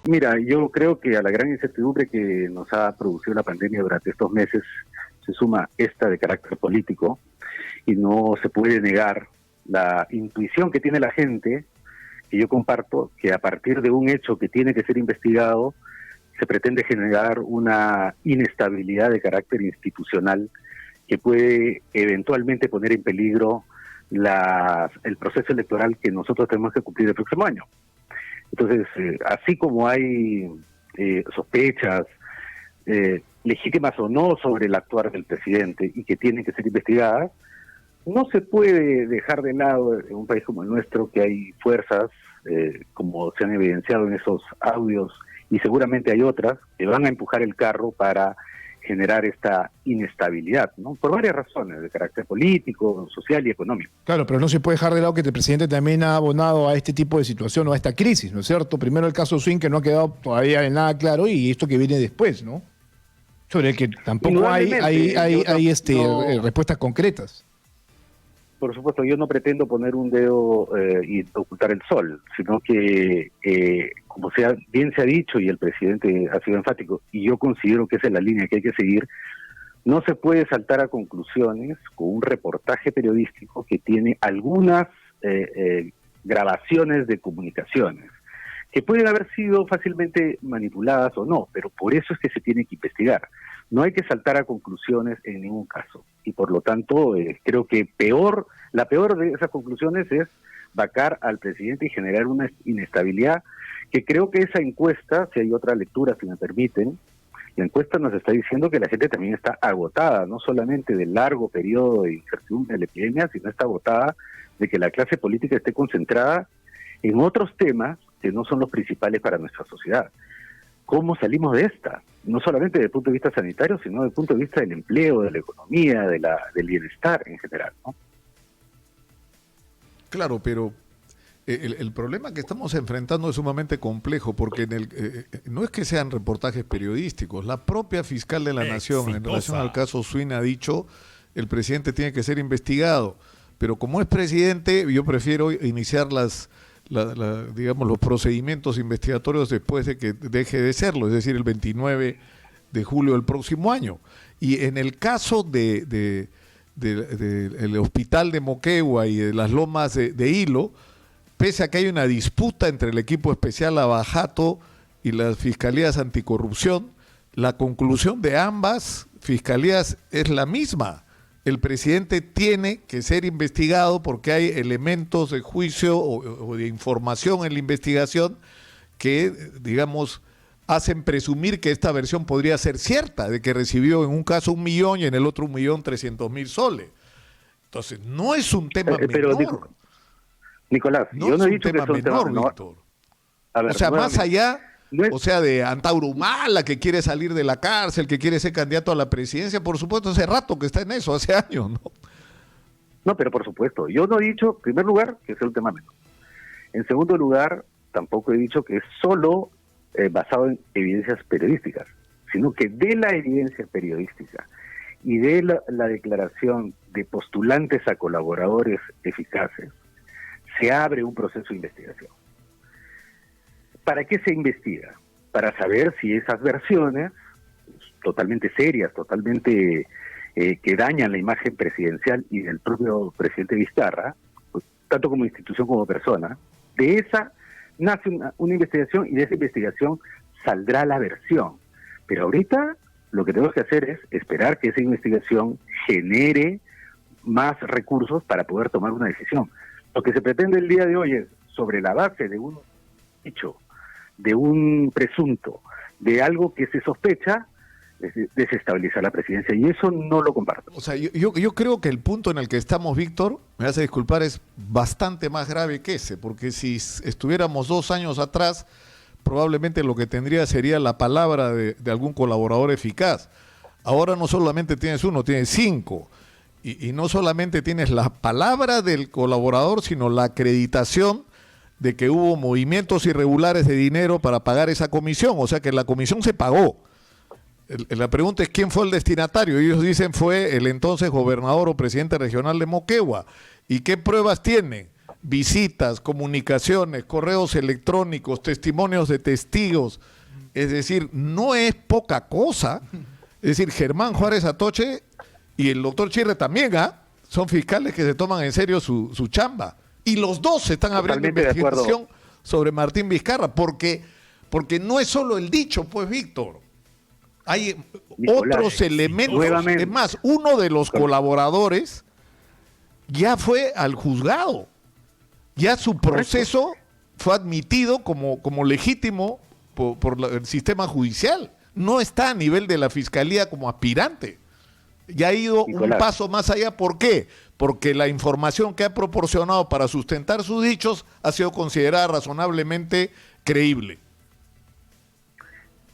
Mira, yo creo que a la gran incertidumbre que nos ha producido la pandemia durante estos meses se suma esta de carácter político y no se puede negar la intuición que tiene la gente, que yo comparto, que a partir de un hecho que tiene que ser investigado se pretende generar una inestabilidad de carácter institucional que puede eventualmente poner en peligro el proceso electoral que nosotros tenemos que cumplir el próximo año. Entonces, así como hay sospechas, legítimas o no, sobre el actuar del presidente y que tienen que ser investigadas, no se puede dejar de lado en un país como el nuestro que hay fuerzas, como se han evidenciado en esos audios, y seguramente hay otras, que van a empujar el carro para generar esta inestabilidad, ¿no? Por varias razones, de carácter político, social y económico. Claro, pero no se puede dejar de lado que el presidente también ha abonado a este tipo de situación o a esta crisis, ¿no es cierto? Primero el caso Swing, que no ha quedado todavía en nada claro, y esto que viene después, ¿no? Sobre el que tampoco hay respuestas concretas. Por supuesto, yo no pretendo poner un dedo y ocultar el sol, sino que, como bien se ha dicho y el presidente ha sido enfático, y yo considero que esa es la línea que hay que seguir, no se puede saltar a conclusiones con un reportaje periodístico que tiene algunas grabaciones de comunicaciones, que pueden haber sido fácilmente manipuladas o no, pero por eso es que se tiene que investigar. No hay que saltar a conclusiones en ningún caso. Y por lo tanto, creo que la peor de esas conclusiones es vacar al presidente y generar una inestabilidad, que creo que esa encuesta, si hay otra lectura, si me permiten, la encuesta nos está diciendo que la gente también está agotada, no solamente del largo periodo de incertidumbre de la epidemia, sino está agotada de que la clase política esté concentrada en otros temas que no son los principales para nuestra sociedad. ¿Cómo salimos de esta? No solamente desde el punto de vista sanitario, sino desde el punto de vista del empleo, de la economía, del bienestar en general, ¿no? Claro, pero el problema que estamos enfrentando es sumamente complejo, porque no es que sean reportajes periodísticos. La propia fiscal de la Nación, en relación al caso Swin, ha dicho el presidente tiene que ser investigado. Pero como es presidente, yo prefiero iniciar digamos, los procedimientos investigatorios después de que deje de serlo, es decir, el 29 de julio del próximo año. Y en el caso del hospital de Moquegua y de las lomas de Hilo, pese a que hay una disputa entre el equipo especial Abajato y las fiscalías anticorrupción, la conclusión de ambas fiscalías es la misma. El presidente tiene que ser investigado porque hay elementos de juicio o de información en la investigación que, digamos, hacen presumir que esta versión podría ser cierta, de que recibió en un caso 1 millón y en el otro 1.300.000 soles. Entonces, no es un tema menor. Nicolás, no yo es no he un dicho tema que sea un menor, tema Víctor. A ver, o sea, más allá... No es... O sea, de Antauro Humala, que quiere salir de la cárcel, que quiere ser candidato a la presidencia, por supuesto, hace rato que está en eso, hace años, ¿no? No, pero por supuesto, yo no he dicho, en primer lugar, que es un tema menor. En segundo lugar, tampoco he dicho que es solo basado en evidencias periodísticas, sino que de la evidencia periodística y de la declaración de postulantes a colaboradores eficaces, se abre un proceso de investigación. ¿Para qué se investiga? Para saber si esas versiones, totalmente serias, totalmente que dañan la imagen presidencial y del propio presidente Vizcarra, pues, tanto como institución como persona, de esa nace una investigación y de esa investigación saldrá la versión. Pero ahorita lo que tenemos que hacer es esperar que esa investigación genere más recursos para poder tomar una decisión. Lo que se pretende el día de hoy es, sobre la base de un hecho, de un presunto, de algo que se sospecha, desestabilizar la presidencia, y eso no lo comparto. O sea, yo creo que el punto en el que estamos, Víctor, me hace disculpar, es bastante más grave que ese, porque si estuviéramos 2 años atrás, probablemente lo que tendría sería la palabra de algún colaborador eficaz. Ahora no solamente tienes uno, tienes 5, y no solamente tienes la palabra del colaborador, sino la acreditación de que hubo movimientos irregulares de dinero para pagar esa comisión, o sea que la comisión se pagó. La pregunta es quién fue el destinatario. Ellos dicen fue el entonces gobernador o presidente regional de Moquegua. ¿Y qué pruebas tienen? visitas, comunicaciones, correos electrónicos, testimonios de testigos. Es decir, no es poca cosa. Es decir, Germán Juárez Atoche y el doctor Chirre también, son fiscales que se toman en serio su chamba. Y los dos se están abriendo investigación sobre Martín Vizcarra, porque no es solo el dicho, pues, Víctor. Hay Nicolás, otros elementos. Nuevamente. Es más, uno de los colaboradores ya fue al juzgado. Ya su proceso fue admitido como legítimo por el sistema judicial. No está a nivel de la fiscalía como aspirante. Ya ha ido un paso más allá. ¿Por qué? Porque la información que ha proporcionado para sustentar sus dichos ha sido considerada razonablemente creíble.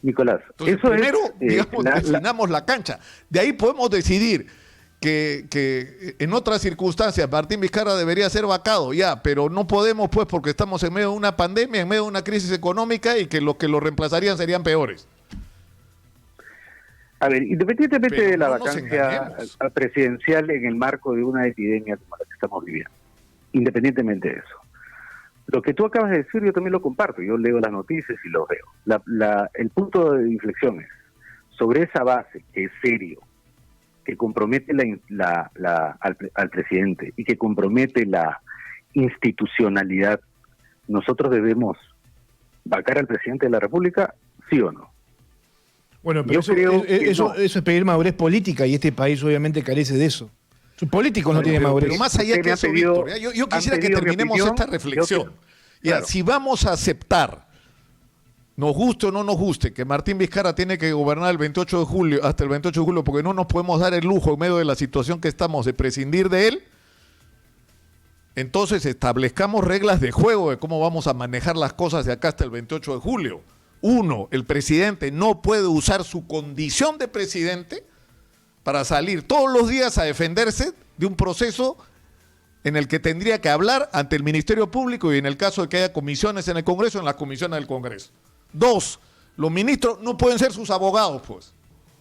Nicolás, entonces, eso primero, definamos la cancha. De ahí podemos decidir que en otras circunstancias Martín Vizcarra debería ser vacado, ya, pero no podemos, pues, porque estamos en medio de una pandemia, en medio de una crisis económica y que los que lo reemplazarían serían peores. A ver, independientemente de la vacancia presidencial en el marco de una epidemia como la que estamos viviendo, independientemente de eso, lo que tú acabas de decir yo también lo comparto, yo leo las noticias y lo veo. El punto de inflexión es, sobre esa base que es serio, que compromete al presidente y que compromete la institucionalidad, ¿nosotros debemos vacar al presidente de la República, sí o no? Bueno, pero eso es pedir madurez política y este país obviamente carece de eso. Sus políticos no tienen madurez. Pero más allá que eso, Víctor, yo quisiera que terminemos esta reflexión. Claro. Si vamos a aceptar, nos guste o no nos guste, que Martín Vizcarra tiene que gobernar el 28 de julio, hasta el 28 de julio, porque no nos podemos dar el lujo en medio de la situación que estamos de prescindir de él, entonces establezcamos reglas de juego de cómo vamos a manejar las cosas de acá hasta el 28 de julio. Uno, el presidente no puede usar su condición de presidente para salir todos los días a defenderse de un proceso en el que tendría que hablar ante el Ministerio Público y en el caso de que haya comisiones en el Congreso, en las comisiones del Congreso. Dos, los ministros no pueden ser sus abogados, pues.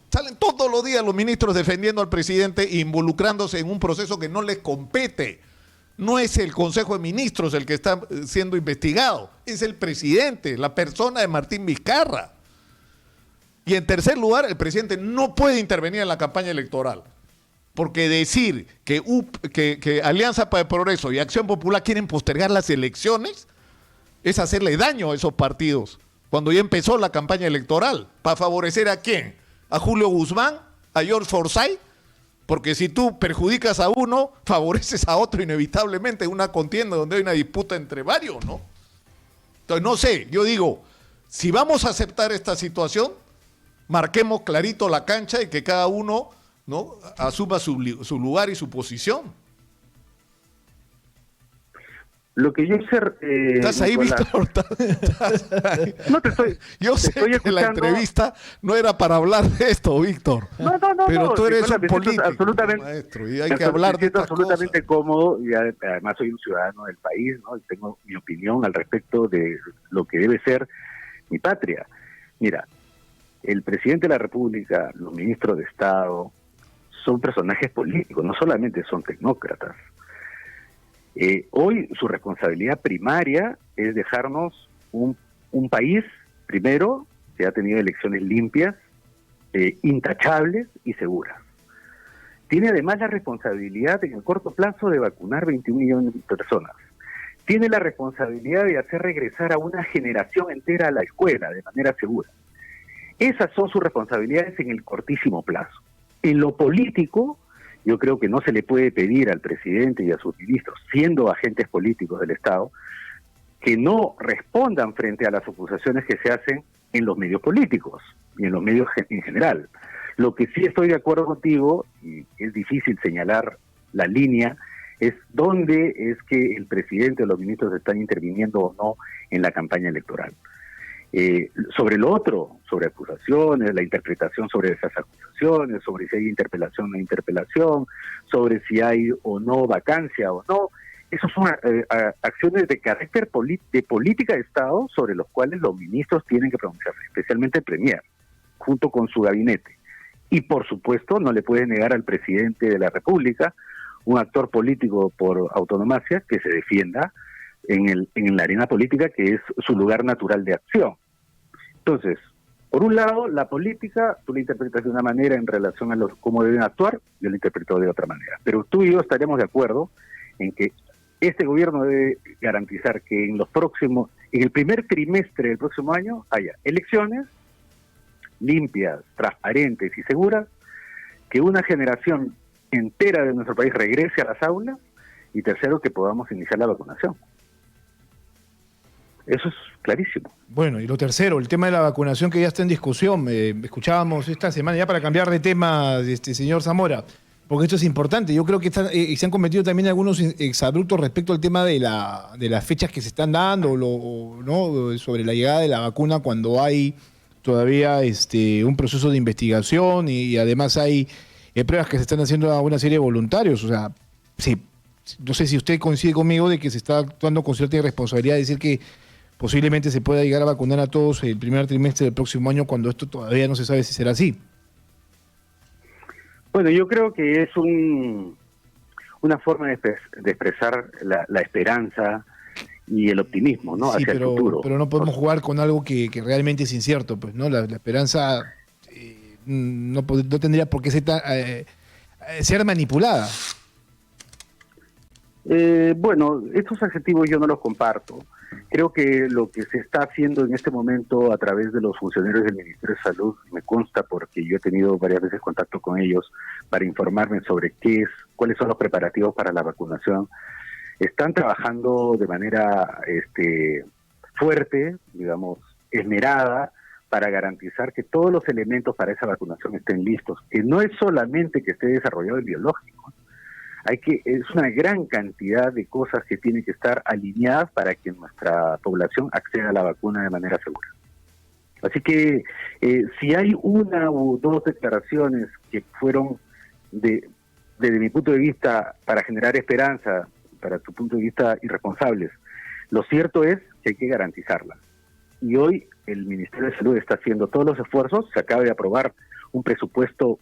Salen todos los días los ministros defendiendo al presidente e involucrándose en un proceso que no les compete. No es el Consejo de Ministros el que está siendo investigado, es el presidente, la persona de Martín Vizcarra. Y en tercer lugar, el presidente no puede intervenir en la campaña electoral, porque decir que Alianza para el Progreso y Acción Popular quieren postergar las elecciones es hacerle daño a esos partidos, cuando ya empezó la campaña electoral. ¿Para favorecer a quién? ¿A Julio Guzmán? ¿A George Forsyth? Porque si tú perjudicas a uno, favoreces a otro inevitablemente en una contienda donde hay una disputa entre varios, ¿no? Entonces, no sé, yo digo, si vamos a aceptar esta situación, marquemos clarito la cancha y que cada uno, ¿no?, asuma su lugar y su posición. Lo que yo sé... ¿Estás ahí, Víctor? No te estoy... Yo sé que la entrevista no era para hablar de esto, Víctor. No. Pero tú eres un político, absolutamente, maestro, y hay que hablar de estas absolutamente cosas. Cómodo, y además soy un ciudadano del país, ¿no? Y tengo mi opinión al respecto de lo que debe ser mi patria. Mira, el presidente de la República, los ministros de Estado, son personajes políticos, no solamente son tecnócratas. Hoy su responsabilidad primaria es dejarnos un país, primero, que ha tenido elecciones limpias, intachables y seguras. Tiene además la responsabilidad en el corto plazo de vacunar 21 millones de personas. Tiene la responsabilidad de hacer regresar a una generación entera a la escuela de manera segura. Esas son sus responsabilidades en el cortísimo plazo. En lo político, yo creo que no se le puede pedir al presidente y a sus ministros, siendo agentes políticos del Estado, que no respondan frente a las acusaciones que se hacen en los medios políticos y en los medios en general. Lo que sí estoy de acuerdo contigo, y es difícil señalar la línea, es dónde es que el presidente o los ministros están interviniendo o no en la campaña electoral. Sobre lo otro, sobre acusaciones, la interpretación sobre esas acusaciones, sobre si hay interpelación o no interpelación, sobre si hay o no vacancia o no, esas son acciones de carácter de política de Estado sobre los cuales los ministros tienen que pronunciarse, especialmente el Premier, junto con su gabinete. Y por supuesto no le puede negar al presidente de la República un actor político por autonomacia, que se defienda en la arena política, que es su lugar natural de acción. Entonces, por un lado, la política, tú la interpretas de una manera en relación a cómo deben actuar, yo la interpreto de otra manera. Pero tú y yo estaremos de acuerdo en que este gobierno debe garantizar que en el primer trimestre del próximo año haya elecciones limpias, transparentes y seguras, que una generación entera de nuestro país regrese a las aulas, y tercero, que podamos iniciar la vacunación. Eso es clarísimo. Bueno, y lo tercero, el tema de la vacunación que ya está en discusión. Escuchábamos esta semana, ya para cambiar de tema, señor Zamora, porque esto es importante. Yo creo que se han cometido también algunos exabruptos respecto al tema de las fechas que se están dando, ¿no? Sobre la llegada de la vacuna cuando hay todavía un proceso de investigación y además hay pruebas que se están haciendo a una serie de voluntarios. O sea, sí, no sé si usted coincide conmigo de que se está actuando con cierta irresponsabilidad de decir que posiblemente se pueda llegar a vacunar a todos el primer trimestre del próximo año, cuando esto todavía no se sabe si será así. Bueno, yo creo que es una forma de expresar la esperanza y el optimismo, ¿no? Sí, hacia el futuro. Pero no podemos jugar con algo que realmente es incierto, pues, ¿no? La esperanza no tendría por qué ser manipulada. Bueno, estos adjetivos yo no los comparto. Creo que lo que se está haciendo en este momento a través de los funcionarios del Ministerio de Salud, me consta porque yo he tenido varias veces contacto con ellos para informarme sobre cuáles son los preparativos para la vacunación. Están trabajando de manera fuerte, digamos, esmerada, para garantizar que todos los elementos para esa vacunación estén listos, que no es solamente que esté desarrollado el biológico. Es una gran cantidad de cosas que tienen que estar alineadas para que nuestra población acceda a la vacuna de manera segura. Así que si hay una u dos declaraciones que fueron, desde mi punto de vista, para generar esperanza, para tu punto de vista, irresponsables, lo cierto es que hay que garantizarlas. Y hoy el Ministerio de Salud está haciendo todos los esfuerzos. Se acaba de aprobar un presupuesto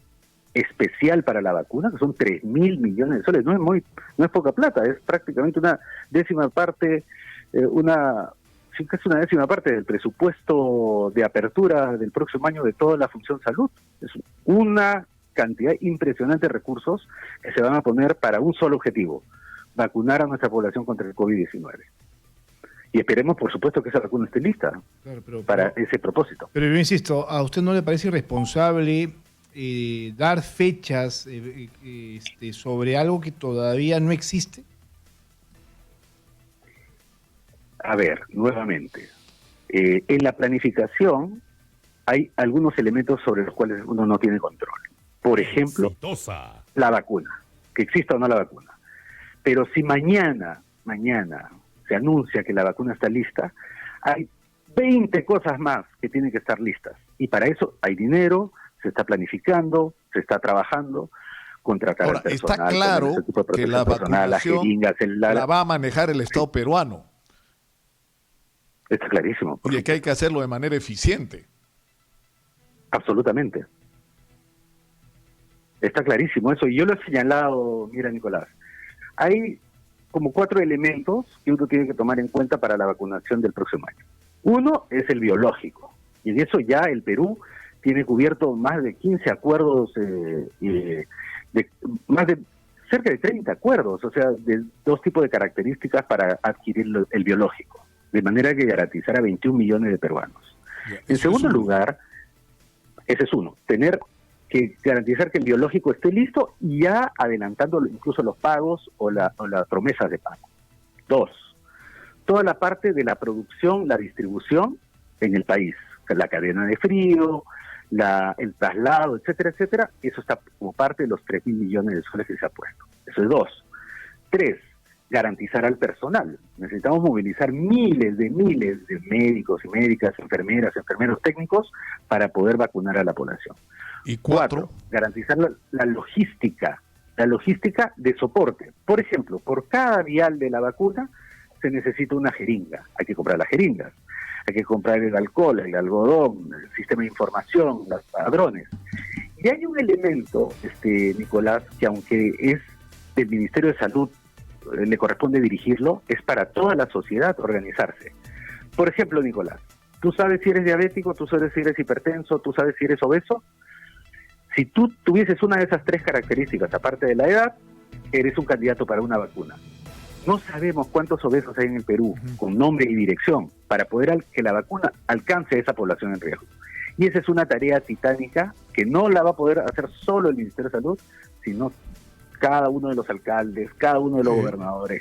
especial para la vacuna, que son 3.000 millones de soles. No es poca plata, es prácticamente una décima parte, casi una décima parte del presupuesto de apertura del próximo año de toda la función salud. Es una cantidad impresionante de recursos que se van a poner para un solo objetivo: vacunar a nuestra población contra el COVID-19. Y esperemos, por supuesto, que esa vacuna esté lista para ese propósito. Pero yo insisto, ¿a usted no le parece irresponsable dar fechas sobre algo que todavía no existe? A ver, nuevamente, en la planificación hay algunos elementos sobre los cuales uno no tiene control. Por ejemplo, la vacuna, que exista o no la vacuna. Pero si mañana se anuncia que la vacuna está lista, hay 20 cosas más que tienen que estar listas. Y para eso hay dinero, se está planificando, se está trabajando, contratar al personal. Está claro que la vacunación las jeringas, la va a manejar el Estado peruano. Está clarísimo. Y es que hay que hacerlo de manera eficiente. Absolutamente. Está clarísimo eso. Y yo lo he señalado, mira, Nicolás, hay como 4 elementos que uno tiene que tomar en cuenta para la vacunación del próximo año. Uno es el biológico, y en eso ya el Perú tiene cubierto más de 15 acuerdos, más de cerca de 30 acuerdos, o sea, de 2 tipos de características para adquirir el biológico, de manera que garantizar a 21 millones de peruanos. En segundo lugar, ese es uno, tener que garantizar que el biológico esté listo, y ya adelantando incluso los pagos o las promesas de pago. 2, toda la parte de la producción, la distribución en el país, la cadena de frío, el traslado, etcétera, etcétera. Eso está como parte de los 3.000 millones de soles que se ha puesto. Eso es 2. 3, garantizar al personal. Necesitamos movilizar miles de médicos y médicas, enfermeras, enfermeros técnicos para poder vacunar a la población. Y 4, garantizar la logística de soporte. Por ejemplo, por cada vial de la vacuna se necesita una jeringa. Hay que comprar las jeringas, hay que comprar el alcohol, el algodón, el sistema de información, los padrones. Y hay un elemento, Nicolás, que aunque es el Ministerio de Salud le corresponde dirigirlo, es para toda la sociedad organizarse. Por ejemplo, Nicolás, tú sabes si eres diabético, tú sabes si eres hipertenso, tú sabes si eres obeso. Si tú tuvieses una de esas 3 características, aparte de la edad, eres un candidato para una vacuna. No sabemos cuántos obesos hay en el Perú, con nombre y dirección, para poder que la vacuna alcance a esa población en riesgo. Y esa es una tarea titánica que no la va a poder hacer solo el Ministerio de Salud, sino cada uno de los alcaldes, cada uno de los gobernadores,